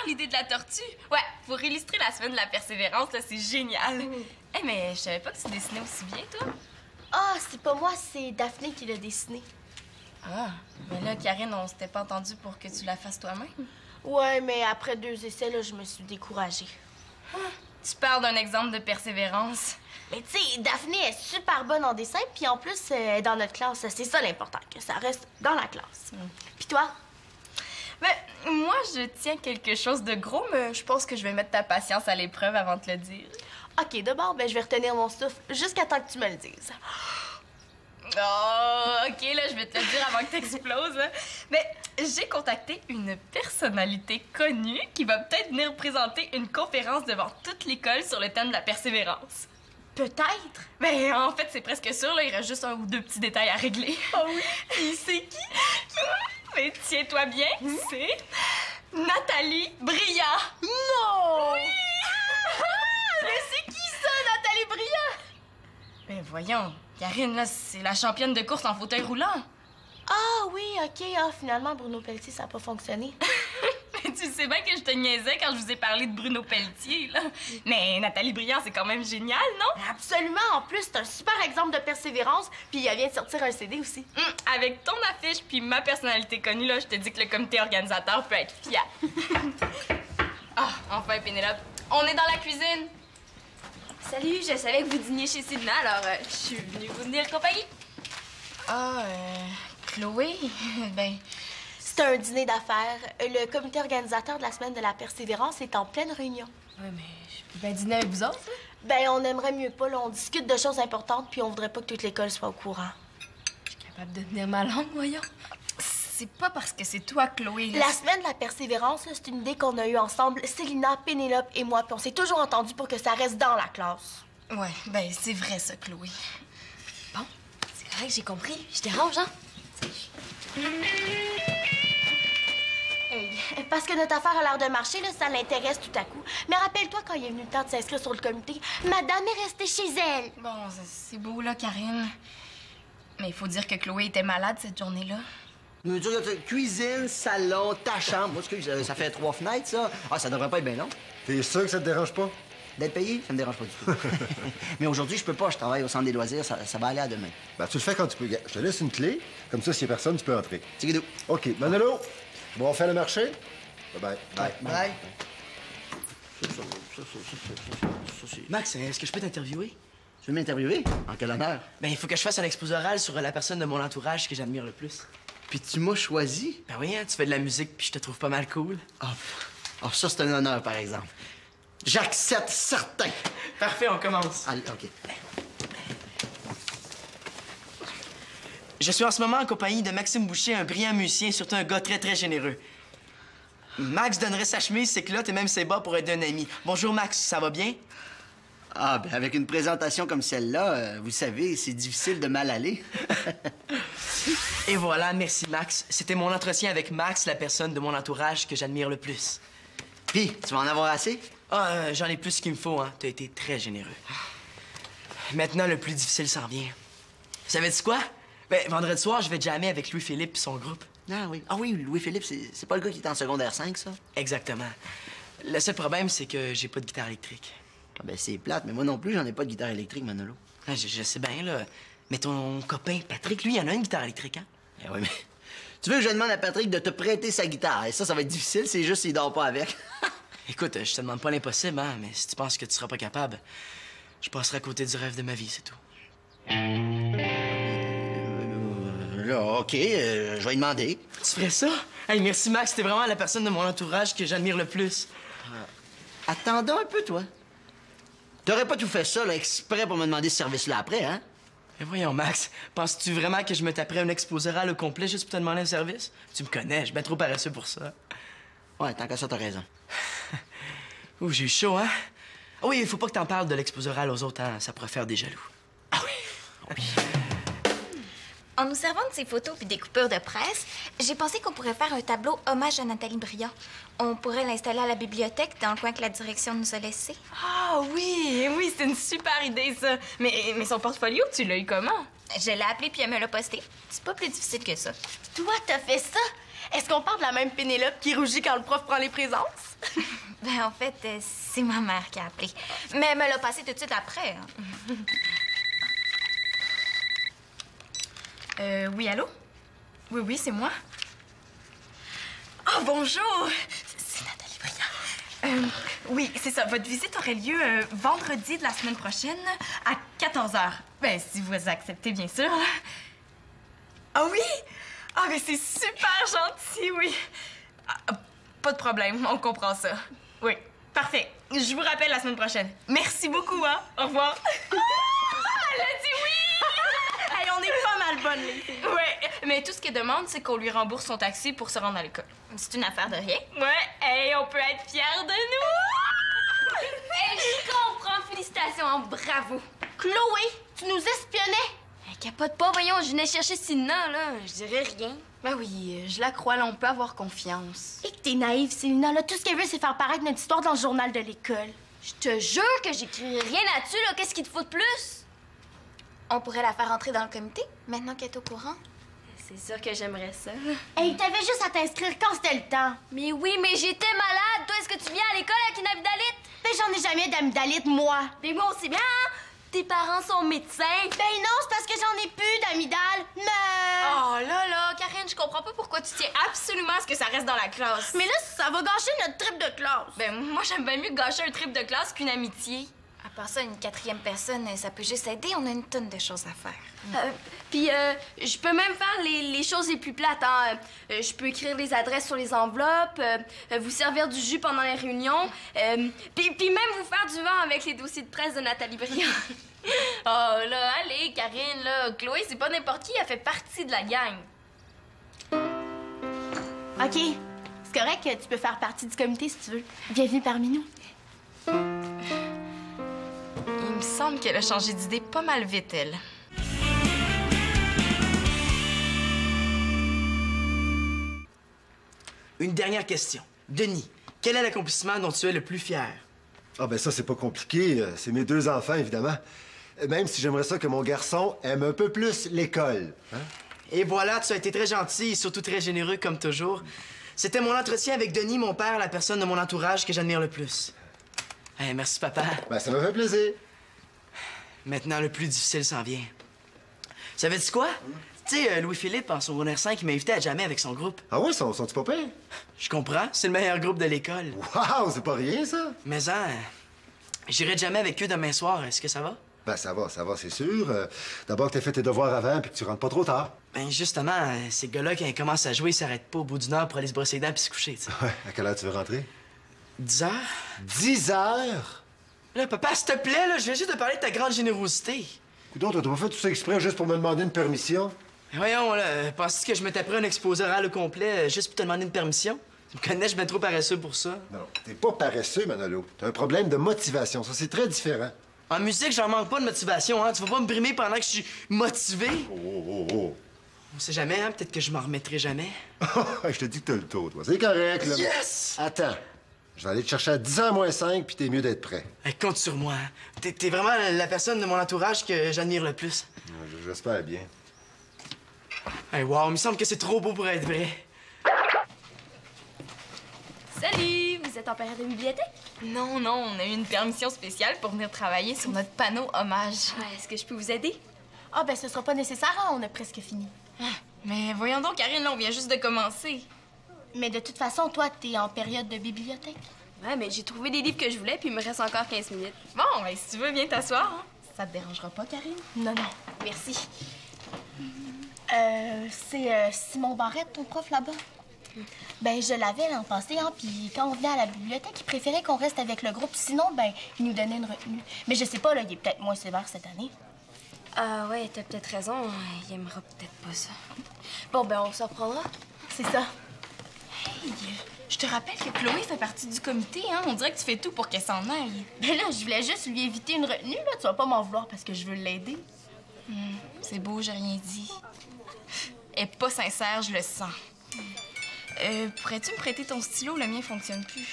l'idée de la tortue. Ouais, pour illustrer la semaine de la persévérance, là, c'est génial. Eh, mais je savais pas que tu dessinais aussi bien, toi. Ah, c'est pas moi, c'est Daphné qui l'a dessiné. Ah, mais là, Karine, on s'était pas entendu pour que tu la fasses toi-même. Ouais, mais après 2 essais, là, je me suis découragée. Tu parles d'un exemple de persévérance. Mais tu sais, Daphné est super bonne en dessin, puis en plus, elle est dans notre classe. C'est ça l'important, que ça reste dans la classe. Puis toi? Ben, moi, je tiens quelque chose de gros, mais je pense que je vais mettre ta patience à l'épreuve avant de te le dire. OK, d'abord, ben, je vais retenir mon souffle jusqu'à temps que tu me le dises. Oh, OK, là, je vais te le dire avant que t'exploses. Mais j'ai contacté une personnalité connue qui va peut-être venir présenter une conférence devant toute l'école sur le thème de la persévérance. Peut-être. Mais en fait, c'est presque sûr, là, il reste juste 1 ou 2 petits détails à régler. Oh oui? Et c'est qui? Mais tiens-toi bien, c'est Nathalie Brillant. Non! Oui! Mais c'est qui ça, Nathalie Brillant? Ben voyons, Karine, là, c'est la championne de course en fauteuil roulant. Ah oui, OK. Ah, finalement, Bruno Pelletier, ça n'a pas fonctionné. Mais tu sais bien que je te niaisais quand je vous ai parlé de Bruno Pelletier, là. Mais Nathalie Brillant, c'est quand même génial, non? Absolument. En plus, c'est un super exemple de persévérance, puis elle vient de sortir un CD aussi. Avec ton affiche puis ma personnalité connue, là, je te dis que le comité organisateur peut être fiable. Ah, enfin, Pénélope, on est dans la cuisine. Salut, je savais que vous dîniez chez Sylvain, alors je suis venue vous tenir compagnie. Ah, Chloé, ben... C'est un dîner d'affaires. Le comité organisateur de la semaine de la persévérance est en pleine réunion. Ouais, mais je peux bien dîner avec vous autres, là? Ben, on aimerait mieux pas, là. On discute de choses importantes, puis on voudrait pas que toute l'école soit au courant. Je suis capable de tenir ma langue, voyons. C'est pas parce que c'est toi, Chloé, là. La semaine de la persévérance, là, c'est une idée qu'on a eue ensemble, Célina, Pénélope et moi, puis on s'est toujours entendu pour que ça reste dans la classe. Ouais, ben c'est vrai, ça, Chloé. Bon, c'est correct, j'ai compris. Je dérange, hein? Hey, parce que notre affaire a l'air de marcher, là, ça l'intéresse tout à coup. Mais rappelle-toi, quand il est venu le temps de s'inscrire sur le comité, madame est restée chez elle. Bon, c'est beau, là, Karine. Mais il faut dire que Chloé était malade cette journée-là. Cuisine, salon, ta chambre. Moi, ça fait 3 fenêtres, ça. Ah, ça devrait pas être bien long. T'es sûr que ça te dérange pas? D'être payé, ça me dérange pas du tout. Mais aujourd'hui, je peux pas. Je travaille au centre des loisirs. Ça va aller à demain. Ben, tu le fais quand tu peux. Je te laisse une clé. Comme ça, s'il y a personne, tu peux entrer. Tigidou. OK. Manolo, bon, on fait le marché? Bye. Bye. Max, est-ce que je peux t'interviewer? Tu veux m'interviewer? En quel honneur? Ben, il faut que je fasse un exposé oral sur la personne de mon entourage que j'admire le plus. Puis tu m'as choisi? Ben oui, hein, tu fais de la musique puis je te trouve pas mal cool. Ah, ça, c'est un honneur, par exemple. J'accepte certain. Parfait, on commence. Allez, OK. Je suis en ce moment en compagnie de Maxime Boucher, un brillant musicien et surtout un gars très, très généreux. Max donnerait sa chemise, ses culottes et même ses bas pour aider un ami. Bonjour, Max, ça va bien? Ah, ben avec une présentation comme celle-là, vous savez, c'est difficile de mal aller. Et voilà, merci, Max. C'était mon entretien avec Max, la personne de mon entourage que j'admire le plus. Puis, tu vas en avoir assez? Ah, j'en ai plus qu'il me faut, hein. T'as été très généreux. Maintenant, le plus difficile s'en vient. Savais-tu quoi? Ben, vendredi soir, je vais jammer avec Louis-Philippe et son groupe. Ah oui, Louis-Philippe, c'est pas le gars qui est en secondaire 5, ça? Exactement. Le seul problème, c'est que j'ai pas de guitare électrique. Ah ben, c'est plate, mais moi non plus, j'en ai pas de guitare électrique, Manolo. Ah, je sais bien, là. Mais ton copain, Patrick, lui, il en a une guitare électrique, hein? Eh oui, mais... Tu veux que je demande à Patrick de te prêter sa guitare? Et ça va être difficile, c'est juste s'il dort pas avec. Écoute, je te demande pas l'impossible, hein, mais si tu penses que tu seras pas capable, je passerai à côté du rêve de ma vie, c'est tout. Là, OK, je vais lui demander. Tu ferais ça? Hey, merci, Max, t'es vraiment la personne de mon entourage que j'admire le plus. Attendons un peu, toi. T'aurais pas tout fait ça, là, exprès pour me demander ce service-là après, hein? Mais voyons, Max, penses-tu vraiment que je me taperais un exposé oral au complet juste pour te demander un service? Tu me connais, je suis bien trop paresseux pour ça. Ouais, tant qu'à ça, t'as raison. Ouh, j'ai eu chaud, hein? Ah oui, il faut pas que t'en parles de l'exposé oral aux autres, hein? Ça pourrait faire des jaloux. Ah oui? En nous servant de ces photos puis des coupures de presse, j'ai pensé qu'on pourrait faire un tableau hommage à Nathalie Brillant. On pourrait l'installer à la bibliothèque, dans le coin que la direction nous a laissé. Ah oui, c'est une super idée, ça. Mais son portfolio, tu l'as eu comment? Je l'ai appelé puis elle me l'a posté. C'est pas plus difficile que ça. Toi, t'as fait ça? Est-ce qu'on parle de la même Pénélope qui rougit quand le prof prend les présences? Ben, en fait, c'est ma mère qui a appelé. Mais elle me l'a passé tout de suite après. Oui, allô? Oui, c'est moi. Oh, bonjour! C'est Nathalie Briand. Oui, c'est ça. Votre visite aurait lieu vendredi de la semaine prochaine à 14h. Ben, si vous acceptez, bien sûr. Ah oui? Ah, mais c'est super gentil, oui. Ah, pas de problème, on comprend ça. Oui, parfait. Je vous rappelle la semaine prochaine. Merci beaucoup, hein? Au revoir. Elle a dit oui! Hey, on est pas mal bonnes, les filles. Ouais, mais tout ce qu'elle demande, c'est qu'on lui rembourse son taxi pour se rendre à l'école. C'est une affaire de rien. Ouais, hey, on peut être fiers de nous! Hey, je comprends. Félicitations, hein, bravo. Chloé, tu nous espionnais? Hey, capote pas, voyons, je venais chercher Célina, là. Je dirais rien. Ben oui, je la crois, là, on peut avoir confiance. Et que t'es naïve, Célina, là. Tout ce qu'elle veut, c'est faire paraître notre histoire dans le journal de l'école. Je te jure que j'écris rien là-dessus, là. Qu'est-ce qu'il te faut de plus? On pourrait la faire entrer dans le comité, maintenant qu'elle est au courant. C'est sûr que j'aimerais ça. Hey, t'avais juste à t'inscrire quand c'était le temps. Mais oui, mais j'étais malade. Toi, est-ce que tu viens à l'école avec une amygdalite? Ben, j'en ai jamais d'amygdalite, moi. Mais moi aussi bien, hein? Tes parents sont médecins. Ben non, c'est parce que j'en ai plus d'amygdale. Mais... Oh là, Karine, je comprends pas pourquoi tu tiens absolument à ce que ça reste dans la classe. Mais là, ça va gâcher notre trip de classe. Ben, moi, j'aime bien mieux gâcher un trip de classe qu'une amitié. À part ça, une quatrième personne, ça peut juste aider. On a une tonne de choses à faire. Puis, je peux même faire les choses les plus plates, hein. Je peux écrire les adresses sur les enveloppes, vous servir du jus pendant les réunions, puis même vous faire du vent avec les dossiers de presse de Nathalie Briand. Oh là, allez, Karine, là. Chloé, c'est pas n'importe qui, elle fait partie de la gang. OK, c'est correct que tu peux faire partie du comité si tu veux. Bienvenue parmi nous. Il me semble qu'elle a changé d'idée pas mal vite, elle. Une dernière question. Denis, quel est l'accomplissement dont tu es le plus fier? Ah ben ça, c'est pas compliqué. C'est mes 2 enfants, évidemment. Même si j'aimerais ça que mon garçon aime un peu plus l'école. Hein? Et voilà, tu as été très gentil et surtout très généreux, comme toujours. C'était mon entretien avec Denis, mon père, la personne de mon entourage que j'admire le plus. Hey, merci, papa. Ben, ça m'a fait plaisir. Maintenant, le plus difficile s'en vient. Savais-tu quoi? Tu sais, Louis-Philippe, en secondaire 5, il m'a invité à jammer avec son groupe. Ah ouais, sont-ils pas pires? Je comprends, c'est le meilleur groupe de l'école. Wow, c'est pas rien, ça? Mais j'irai jammer avec eux demain soir. Est-ce que ça va? Ben, ça va, c'est sûr. D'abord que t'aies fait tes devoirs avant puis que tu rentres pas trop tard. Ben, justement, ces gars-là, quand ils commencent à jouer, ils s'arrêtent pas au bout d'une heure pour aller se brosser les dents puis se coucher, tu sais. Ouais, à quelle heure tu veux rentrer? 10 heures? 10 heures? Là, papa, s'il te plaît, là, je viens juste de parler de ta grande générosité. Coudonc, t'as pas fait tout ça exprès juste pour me demander une permission? Voyons, là, penses-tu que je m'étais pris un exposé oral au complet juste pour te demander une permission? Tu me connais, je suis bien trop paresseux pour ça. Non, t'es pas paresseux, Manolo. T'as un problème de motivation. Ça, c'est très différent. En musique, j'en manque pas de motivation, hein. Tu vas pas me brimer pendant que je suis motivé. Oh. On sait jamais, hein. Peut-être que je m'en remettrai jamais. Je te dis que t'as le taux, toi. C'est correct, là. Yes! Attends. Je vais aller te chercher à 10h moins 5, puis t'es mieux d'être prêt. Hey, compte sur moi. Hein. T'es vraiment la personne de mon entourage que j'admire le plus. J'espère bien. Hey, wow, il me semble que c'est trop beau pour être vrai. Salut, vous êtes en période de bibliothèque? Non, on a eu une permission spéciale pour venir travailler sur notre panneau hommage. Ouais, est-ce que je peux vous aider? Ah, ben ce sera pas nécessaire, hein, on a presque fini. Mais voyons donc, Karine, là, on vient juste de commencer. Mais de toute façon, toi, t'es en période de bibliothèque. Ouais, mais j'ai trouvé des livres que je voulais, puis il me reste encore 15 minutes. Bon, ben, si tu veux, viens t'asseoir. Hein. Ça te dérangera pas, Karine? Non. Merci. C'est Simon Barrette, ton prof là-bas. Ben, je l'avais l'an passé, hein, puis quand on venait à la bibliothèque, il préférait qu'on reste avec le groupe. Sinon, ben, il nous donnait une retenue. Mais je sais pas, là, il est peut-être moins sévère cette année. Ah ouais, t'as peut-être raison. Il aimera peut-être pas ça. Bon, ben, on se reprendra. C'est ça. Hey, je te rappelle que Chloé fait partie du comité, hein. On dirait que tu fais tout pour qu'elle s'en aille. Ben là, je voulais juste lui éviter une retenue, là. Tu vas pas m'en vouloir parce que je veux l'aider. C'est beau, j'ai rien dit. Elle est pas sincère, je le sens. Pourrais-tu me prêter ton stylo? Le mien fonctionne plus.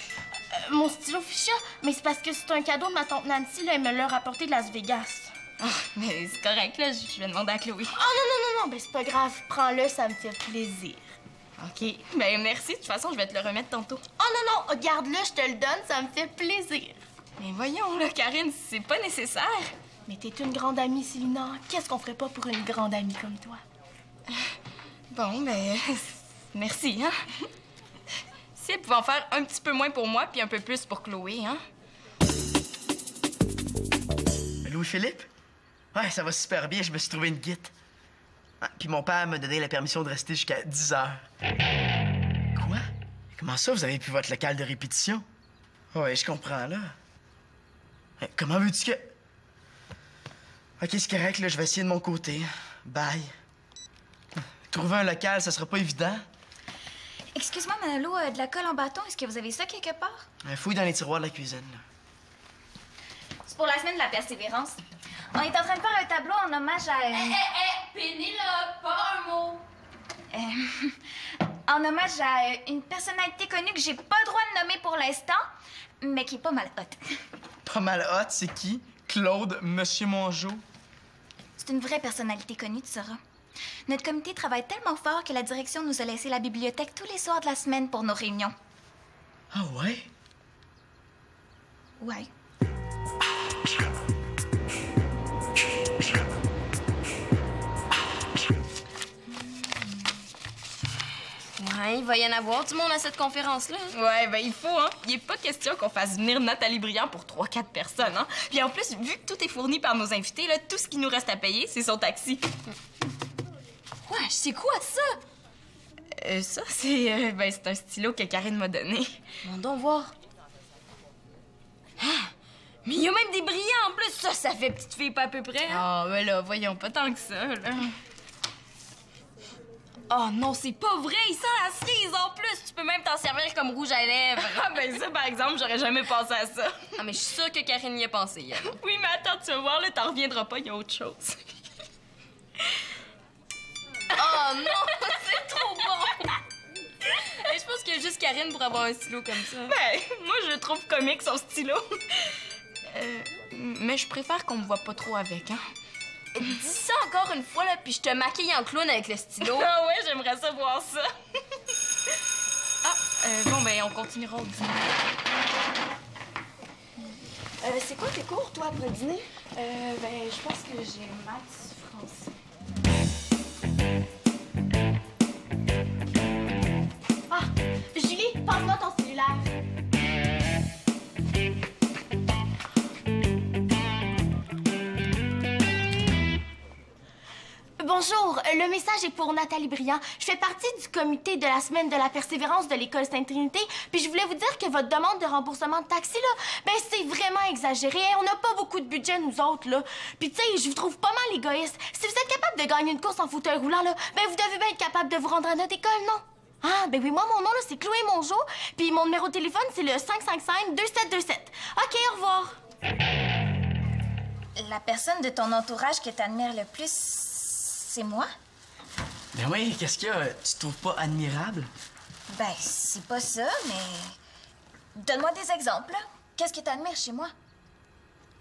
Mon stylo fuchsia? Mais c'est parce que c'est un cadeau de ma tante Nancy, là. Elle me l'a rapporté de Las Vegas. Oh, mais c'est correct, là. Je vais demander à Chloé. Oh non, ben c'est pas grave. Prends-le, ça me fait plaisir. OK. Ben merci. De toute façon, je vais te le remettre tantôt. Oh non, non, garde-le, je te le donne, ça me fait plaisir. Mais voyons, là, Karine, c'est pas nécessaire. Mais t'es une grande amie, Célina. Qu'est-ce qu'on ferait pas pour une grande amie comme toi? Bon, ben, merci, hein? Si elle pouvait en faire un petit peu moins pour moi, puis un peu plus pour Chloé, hein? Louis-Philippe? Ouais, ça va super bien, je me suis trouvé une guite. Ah, puis mon père m'a donné la permission de rester jusqu'à 10 heures. Quoi? Comment ça, vous avez plus votre local de répétition? Ouais, je comprends, là. Comment veux-tu que... OK, c'est correct, là, je vais essayer de mon côté. Bye. Trouver un local, ça sera pas évident. Excuse-moi, Manolo, de la colle en bâton, est-ce que vous avez ça quelque part? Fouille dans les tiroirs de la cuisine, là. C'est pour la semaine de la persévérance. On est en train de faire un tableau en hommage à... Pénélope, pas un mot! en hommage à une personnalité connue que j'ai pas le droit de nommer pour l'instant, mais qui est pas mal hot. Pas mal hot, c'est qui? Claude, Monsieur Mongeau? C'est une vraie personnalité connue, tu sauras. Notre comité travaille tellement fort que la direction nous a laissé la bibliothèque tous les soirs de la semaine pour nos réunions. Ah ouais? Ouais. Ouais, il va y en avoir du monde à cette conférence-là. Ouais, ben il faut, hein. Il est pas question qu'on fasse venir Nathalie Briand pour 3-4 personnes, hein. Puis en plus, vu que tout est fourni par nos invités, là, tout ce qui nous reste à payer, c'est son taxi. Ouais, c'est quoi ça? Ça, c'est... ben, c'est un stylo que Karine m'a donné. On doit voir. Ah! Mais il y a même des brillants en plus. Ça fait petite fille pas à peu près. Hein? Ah, ben là, voyons, pas tant que ça, là. Oh non, c'est pas vrai. Il sent la cerise en plus. Tu peux même t'en servir comme rouge à lèvres. Ah, ben ça, par exemple, j'aurais jamais pensé à ça. Ah, mais je suis sûre que Karine y a pensé, hier. Oui, mais attends, tu vas voir, là, t'en reviendras pas, il y a autre chose. Oh non, c'est trop bon! Et je pense qu'il y a juste Karine pour avoir un stylo comme ça. Ben, moi, je le trouve comique, son stylo. Mais je préfère qu'on me voit pas trop avec, hein. Dis ça encore une fois, là, puis je te maquille en clown avec le stylo. Ah ouais, j'aimerais ça voir ça. Bon, ben, on continuera au dîner. C'est quoi tes cours, toi, après le dîner? Ben, je pense que j'ai maths, français. Ah, Julie, passe-moi ton cellulaire. Bonjour, le message est pour Nathalie Briand. Je fais partie du comité de la semaine de la persévérance de l'école Sainte-Trinité, puis je voulais vous dire que votre demande de remboursement de taxi, là, ben c'est vraiment exagéré. On n'a pas beaucoup de budget, nous autres, là. Puis tu sais, je vous trouve pas mal égoïste. Si vous êtes capable de gagner une course en fauteuil roulant, là, ben vous devez bien être capable de vous rendre à notre école, non? Ah, ben oui, moi, mon nom, là, c'est Chloé Mongeau, puis mon numéro de téléphone, c'est le 555-2727. OK, au revoir. La personne de ton entourage que t'admires le plus, c'est moi? Ben oui, qu'est-ce qu'il y a? Tu te trouves pas admirable? Ben, c'est pas ça, mais... Donne-moi des exemples, là. Qu'est-ce que t'admires chez moi?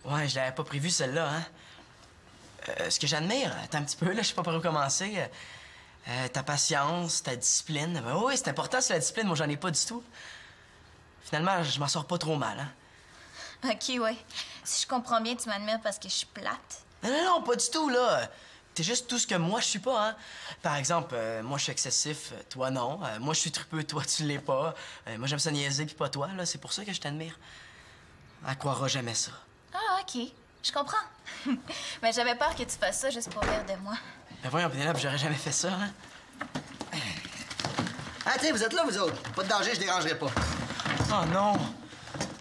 Ouais, je l'avais pas prévu, celle-là, hein. Ce que j'admire, attends un petit peu, là, je sais pas par où commencer. Ta patience, ta discipline. Ben oui, c'est important, c'est la discipline. Moi, j'en ai pas du tout. Finalement, je m'en sors pas trop mal, hein. OK, ouais. Si je comprends bien, tu m'admires parce que je suis plate. Non, pas du tout, là. T'es juste tout ce que moi, je suis pas, hein. Par exemple, moi, je suis excessif, toi, non. Moi, je suis trupeux, toi, tu l'es pas. Moi, j'aime ça niaiser, puis pas toi, là. C'est pour ça que je t'admire. Elle croira jamais ça. Ah, OK. Je comprends. Mais j'avais peur que tu fasses ça juste pour rire de moi. Ben voyons, Pénélope, j'aurais jamais fait ça, hein. Ah, tiens, vous êtes là, vous autres. Pas de danger, je dérangerai pas. Oh non!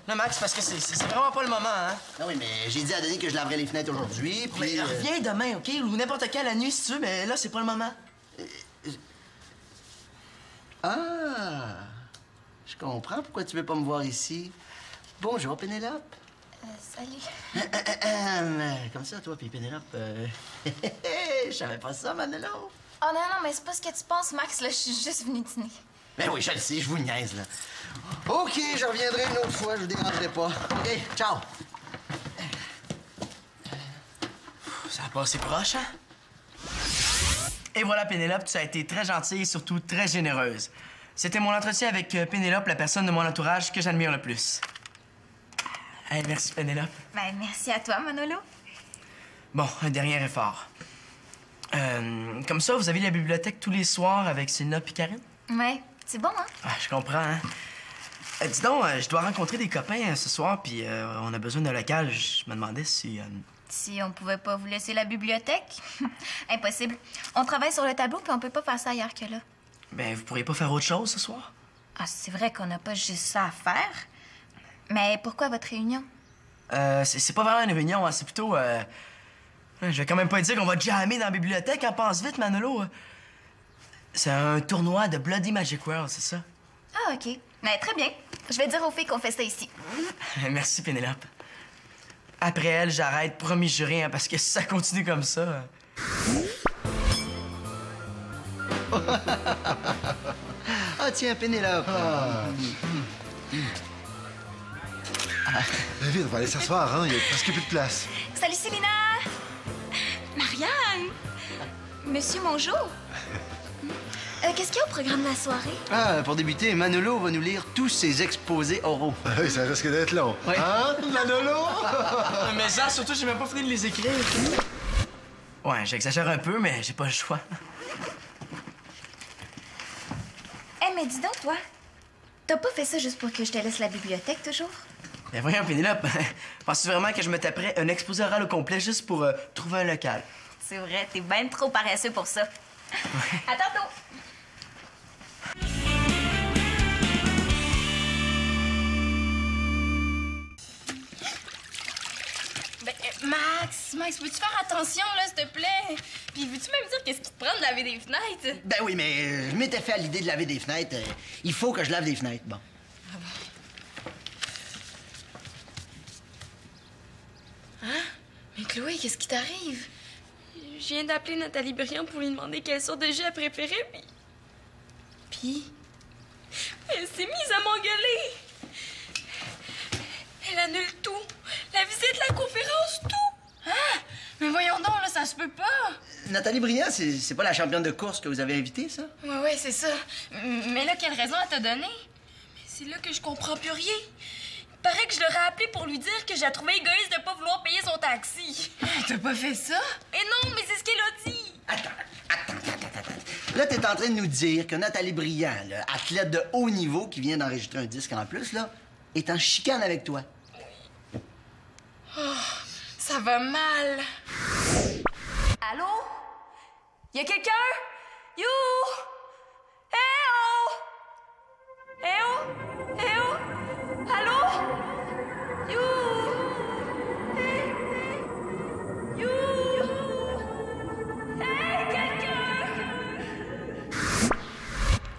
Là, Max, parce que c'est vraiment pas le moment, hein? Ah oui, mais j'ai dit à Denis que je laverais les fenêtres aujourd'hui, puis... Mais reviens demain, OK? Ou n'importe quand la nuit, si tu veux, mais là, c'est pas le moment. Ah! Je comprends pourquoi tu veux pas me voir ici. Bonjour, Pénélope. Salut. Comme ça, toi, puis Pénélope... Je savais pas ça, Manolo. Oh non, mais c'est pas ce que tu penses, Max, là. Je suis juste venue dîner. Ben oui, je le sais, je vous niaise, là. OK, je reviendrai une autre fois, je vous dérangerai pas. OK, ciao. Ça a passé proche, hein? Et voilà, Pénélope, tu as été très gentille et surtout très généreuse. C'était mon entretien avec Pénélope, la personne de mon entourage que j'admire le plus. Hey, merci, Pénélope. Ben, merci à toi, Manolo. Bon, un dernier effort. Comme ça, vous avez la bibliothèque tous les soirs avec Célina et Karine? Ouais, c'est bon, hein? Ah, je comprends, hein? Dis donc, je dois rencontrer des copains ce soir, puis on a besoin d'un local. Je me demandais si... Si on pouvait pas vous laisser la bibliothèque? Impossible. On travaille sur le tableau, puis on peut pas faire ça ailleurs que là. Ben, vous pourriez pas faire autre chose ce soir? Ah, c'est vrai qu'on n'a pas juste ça à faire. Mais pourquoi votre réunion? C'est pas vraiment une réunion, hein, c'est plutôt... Je vais quand même pas dire qu'on va jammer dans la bibliothèque, hein? Pense vite, Manolo. C'est un tournoi de Bloody Magic World, c'est ça? Ah, OK. Mais très bien. Je vais dire aux filles qu'on fait ça ici. Merci, Pénélope. Après elle, j'arrête, promis juré, hein, parce que si ça continue comme ça... Ah, tiens, Pénélope. Vite, on va aller s'asseoir, hein? Il y a presque plus de place. Salut, Célina! Marianne! Monsieur, bonjour. Qu'est-ce qu'il y a au programme de la soirée? Ah, pour débuter, Manolo va nous lire tous ses exposés oraux. Oui, ça risque d'être long. Ouais. Hein, Manolo? Mais ça, surtout, j'ai même pas fini de les écrire. Ouais, j'exagère un peu, mais j'ai pas le choix. Mais dis donc, toi, t'as pas fait ça juste pour que je te laisse la bibliothèque, toujours? Mais voyons, Pénélope, penses-tu vraiment que je me taperais un exposé oral au complet juste pour trouver un local? C'est vrai, t'es ben trop paresseux pour ça. Ouais. À tantôt! Max, veux-tu faire attention, là, s'il te plaît? Puis veux-tu même dire qu'est-ce qui te prend de laver des fenêtres? Ben oui, mais je m'étais fait à l'idée de laver des fenêtres. Il faut que je lave des fenêtres, bon. Ah bon? Hein? Mais Chloé, qu'est-ce qui t'arrive? Je viens d'appeler Nathalie Briand pour lui demander quelle sorte de jeu elle préférait, puis... Puis? Elle s'est mise à m'engueuler. Elle annule tout. La visite, la conférence, tout. Hein? Mais voyons donc, là, ça se peut pas. Nathalie Briand, c'est pas la championne de course que vous avez invitée, ça? Ouais, c'est ça. Mais là, quelle raison elle t'a donné? Mais c'est là que je comprends plus rien. Il paraît que je l'aurais appelé pour lui dire que je la trouvais égoïste de pas vouloir payer son taxi. T'as pas fait ça? Et non, mais c'est ce qu'elle a dit. Attends. Là, t'es en train de nous dire que Nathalie Briand, là, athlète de haut niveau qui vient d'enregistrer un disque en plus, là, est en chicane avec toi. Oh, ça va mal. Allô? Y a quelqu'un? You? Eh oh! Eh oh? Eh oh? Allô? You? Eh? You? Eh, quelqu'un?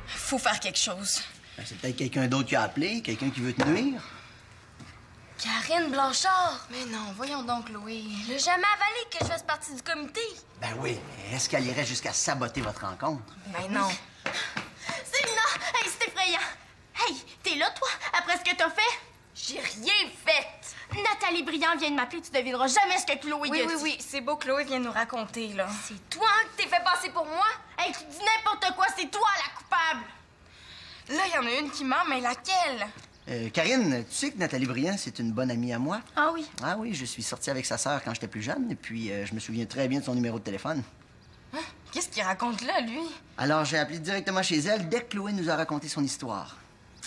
Faut faire quelque chose. Ben, c'est peut-être quelqu'un d'autre qui a appelé, quelqu'un qui veut te nuire. Karine Blanchard! Mais non, voyons donc, Chloé. Elle a jamais avalé que je fasse partie du comité. Ben oui, mais est-ce qu'elle irait jusqu'à saboter votre rencontre? Ben non. Célina! Hey, c'est effrayant! Hey, t'es là, toi, après ce que t'as fait? J'ai rien fait! Nathalie Briand vient de m'appeler, tu devineras jamais ce que Chloé a dit. Oui, c'est beau, Chloé vient nous raconter, là. C'est toi que t'es fait passer pour moi? Hey, tu dis n'importe quoi, c'est toi la coupable! Là, il y en a une qui ment, mais laquelle? Karine, tu sais que Nathalie Briand, c'est une bonne amie à moi? Ah oui? Ah oui, je suis sorti avec sa sœur quand j'étais plus jeune, et puis je me souviens très bien de son numéro de téléphone. Hein? Qu'est-ce qu'il raconte là, lui? Alors, j'ai appelé directement chez elle dès que Chloé nous a raconté son histoire.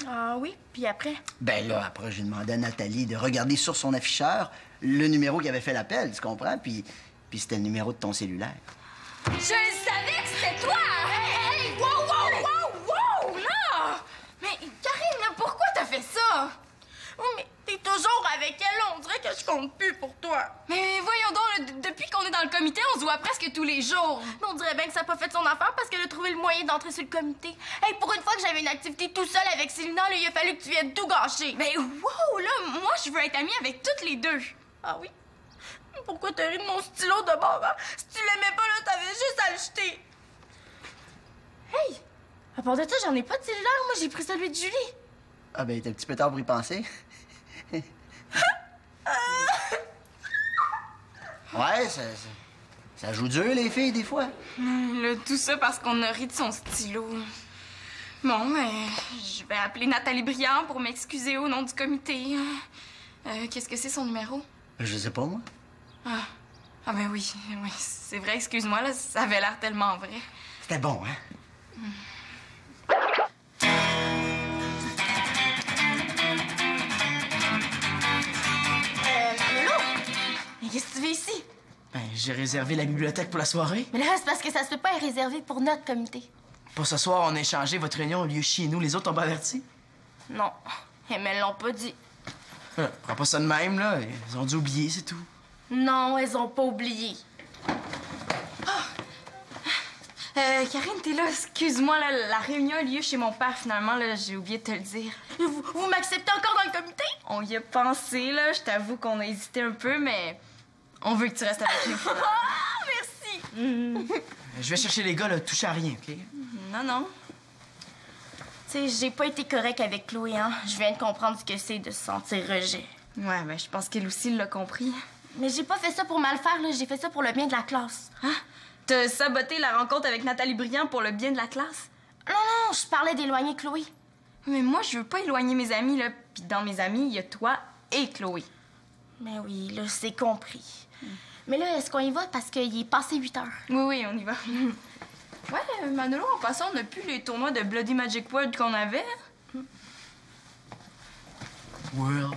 Ah oui? Puis après? Ben là, après, j'ai demandé à Nathalie de regarder sur son afficheur le numéro qui avait fait l'appel, tu comprends? Puis c'était le numéro de ton cellulaire. Je savais que c'était toi! Hey! Wow! Là! Mais Karine, pourquoi t'as fait ça? Oh, mais t'es toujours avec elle, on dirait que je compte plus pour toi. Mais voyons donc, depuis qu'on est dans le comité, on se voit presque tous les jours. Mais on dirait bien que ça n'a pas fait son affaire parce qu'elle a trouvé le moyen d'entrer sur le comité. Hey, pour une fois que j'avais une activité tout seul avec Célina, là, il a fallu que tu viennes tout gâcher. Mais wow, là, moi, je veux être amie avec toutes les deux. Ah oui? Pourquoi t'as ri de mon stylo de bord, hein? Si tu l'aimais pas, là, t'avais juste à le jeter. Hey! À part de ça, j'en ai pas de cellulaire. Moi, j'ai pris celui de Julie. Ah ben, t'es un petit peu tard pour y penser. Ouais, Ça joue dur, les filles, des fois. Là, tout ça parce qu'on a ri de son stylo. Bon, mais je vais appeler Nathalie Briand pour m'excuser au nom du comité. Qu'est-ce que c'est son numéro? Je sais pas, moi. Ah ben oui, c'est vrai, excuse-moi, là, ça avait l'air tellement vrai. C'était bon, hein? Manolo! Mais qu'est-ce que tu fais ici? Ben, j'ai réservé la bibliothèque pour la soirée. Mais là, c'est parce que ça se peut pas être réservé pour notre comité. Pour ce soir, on a échangé votre réunion au lieu chez nous. Les autres t'ont pas averti? Non, mais elles l'ont pas dit. Prends pas ça de même, là. Ils ont dû oublier, c'est tout. Non, elles ont pas oublié. Karine, t'es là, excuse-moi, là, la réunion a lieu chez mon père, finalement, là, j'ai oublié de te le dire. Vous m'acceptez encore dans le comité? On y a pensé, là, je t'avoue qu'on a hésité un peu, mais on veut que tu restes avec nous. Ah, merci! Je vais chercher les gars, là, touche à rien, OK? Non. Tu sais, j'ai pas été correct avec Chloé, hein. Je viens de comprendre ce que c'est de se sentir rejet. Ouais, ben je pense qu'elle aussi l'a compris. Mais j'ai pas fait ça pour mal faire, là. J'ai fait ça pour le bien de la classe. Hein? T'as saboté la rencontre avec Nathalie Briand pour le bien de la classe? Non, je parlais d'éloigner Chloé. Mais moi, je veux pas éloigner mes amis, là. Puis dans mes amis, il y a toi et Chloé. Mais oui, là, c'est compris. Mais là, est-ce qu'on y va? Parce qu'il est passé 8 heures. Oui, on y va. Ouais, Manolo, en passant, on n'a plus les tournois de Bloody Magic World qu'on avait. World.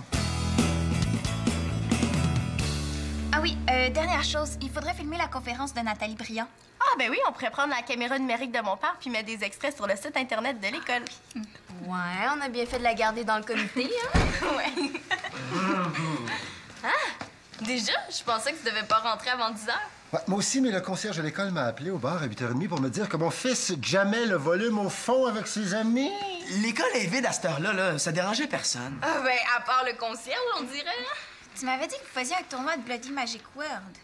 Ah oui, dernière chose, il faudrait filmer la conférence de Nathalie Briand. Ah, ben oui, on pourrait prendre la caméra numérique de mon père puis mettre des extraits sur le site Internet de l'école. Ouais, on a bien fait de la garder dans le comité, hein? Ouais. Déjà? Je pensais que tu devais pas rentrer avant 10 heures. Ouais, moi aussi, mais le concierge de l'école m'a appelé au bar à 8h30 pour me dire que mon fils jamais le volume au fond avec ses amis. L'école est vide à cette heure-là, là. Ça dérangeait personne. Ah ben, à part le concierge, on dirait. Tu m'avais dit que vous faisiez un tournoi de Bloody Magic World.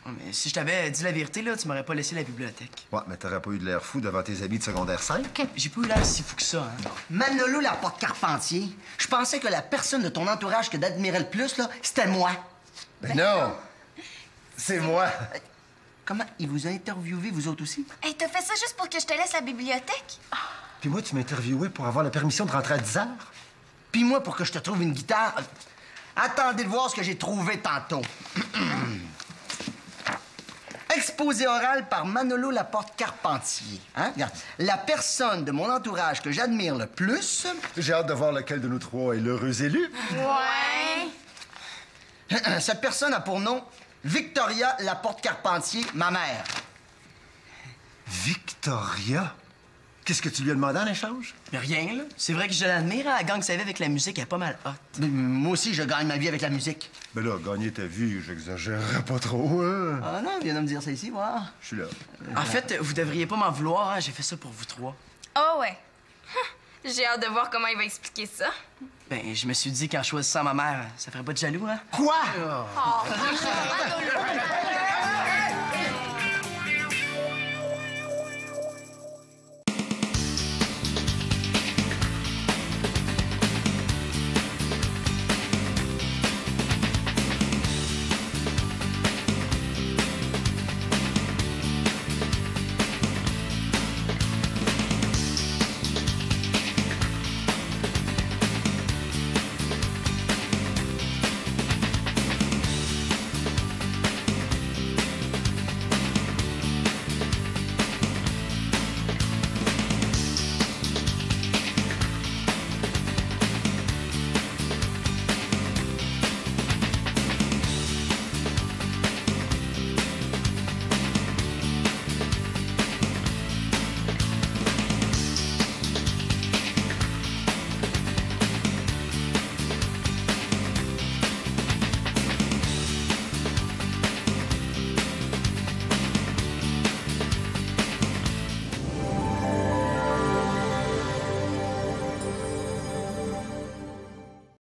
Ouais, mais si je t'avais dit la vérité, là, tu m'aurais pas laissé la bibliothèque. Ouais, mais t'aurais pas eu de l'air fou devant tes amis de secondaire 5. J'ai pas eu l'air si fou que ça, hein. Manolo Laporte-Carpentier, je pensais que la personne de ton entourage que t'admirais le plus, là, c'était moi. Ben non! C'est moi! Comment? Il vous a interviewé, vous autres aussi? Hey, t'as fait ça juste pour que je te laisse la bibliothèque? Puis moi, tu m'as interviewé pour avoir la permission de rentrer à 10h? Puis moi, pour que je te trouve une guitare... Attendez de voir ce que j'ai trouvé tantôt. Exposé oral par Manolo Laporte-Carpentier. Hein? Regarde. La personne de mon entourage que j'admire le plus... J'ai hâte de voir lequel de nous trois est l'heureux élu. Ouais. Cette personne a pour nom Victoria Laporte-Carpentier, ma mère. Victoria? Qu'est-ce que tu lui as demandé en échange? Mais rien, là. C'est vrai que je l'admire, hein. La gang savait avec la musique, elle est pas mal hot. Moi aussi, je gagne ma vie avec la musique. Ben là, gagner ta vie, j'exagérerais pas trop, hein? Ah non, viens de me dire ça ici, voir. Je suis là. En fait, vous devriez pas m'en vouloir, hein. J'ai fait ça pour vous trois. Oh ouais. J'ai hâte de voir comment il va expliquer ça. Ben, je me suis dit qu'en choisissant ma mère, ça ferait pas de jaloux, hein? Quoi? Oh,